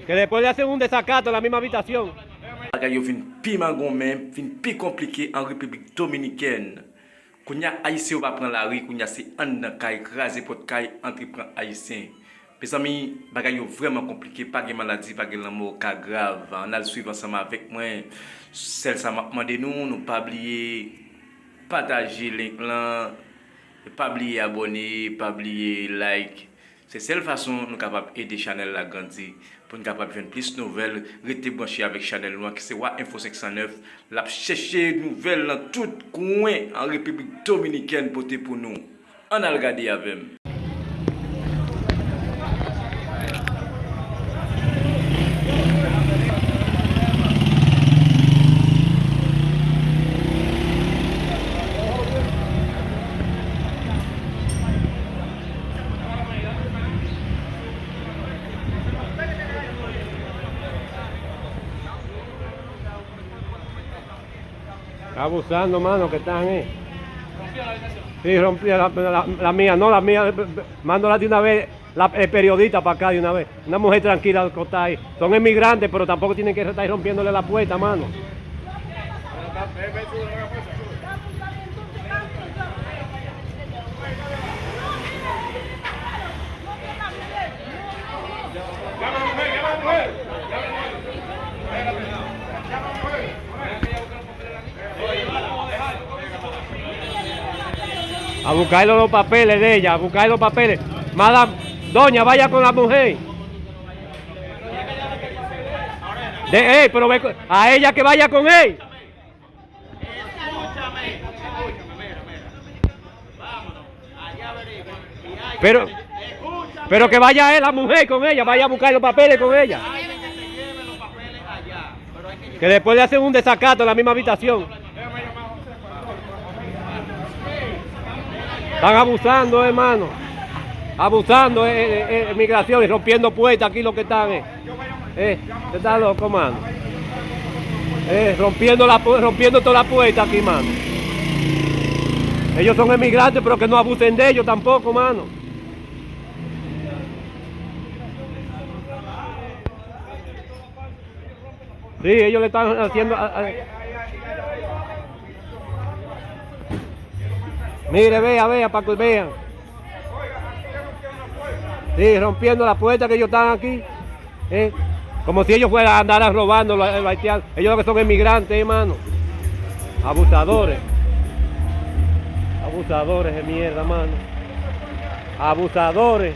Que después le hacen un desacato en la misma habitación. Bagay yo fin pi magon men, fin pi compliqué en République Dominicaine. Kounya haïtien va prendre la rue, kounya c'est an nan kay, krasé pot kay, entre prend haïtien. Mes amis, bagay yo vraiment compliqué, pas de maladie, pas de l'amour, cas grave. On a le suivre ensemble avec moi. Celle ça m'a demandé nous pas oublier partager link là, pas oublier abonner, pas oublier like. C'est seule façon nous capable aider Chanel la grandir pour nous capable faire plus de nouvelles, rester branché avec Chanel Noir qui c'est Wa Info 509, la chercher nouvelles dans tout coin en République Dominicaine pour nous. On a regardé avec. Abusando, mano, que están ahí. Sí, rompí la mía, no la mía. Mándola de una vez, la periodista para acá de una vez. Una mujer tranquila que está ahí. Son emigrantes, pero tampoco tienen que estar rompiéndole la puerta, mano. A buscar los papeles de ella, a buscar los papeles. Madame, doña, vaya con la mujer. Pero ve, a ella que vaya con él. Pero que vaya él, la mujer con ella, vaya a buscar los papeles con ella. Que después le hacen un desacato en la misma habitación. Están abusando, hermano. Abusando, migración y rompiendo puertas aquí lo que están. Usted está loco, mano. Rompiendo toda la puerta aquí, mano. Ellos son emigrantes, pero que no abusen de ellos tampoco, mano. Sí, ellos le están haciendo... Mire, vea, para que vean. Sí, rompiendo la puerta que ellos están aquí. Como si ellos fueran a andar robando los haitianos. Ellos lo que son emigrantes, hermano. Abusadores. Abusadores de mierda, mano. Abusadores.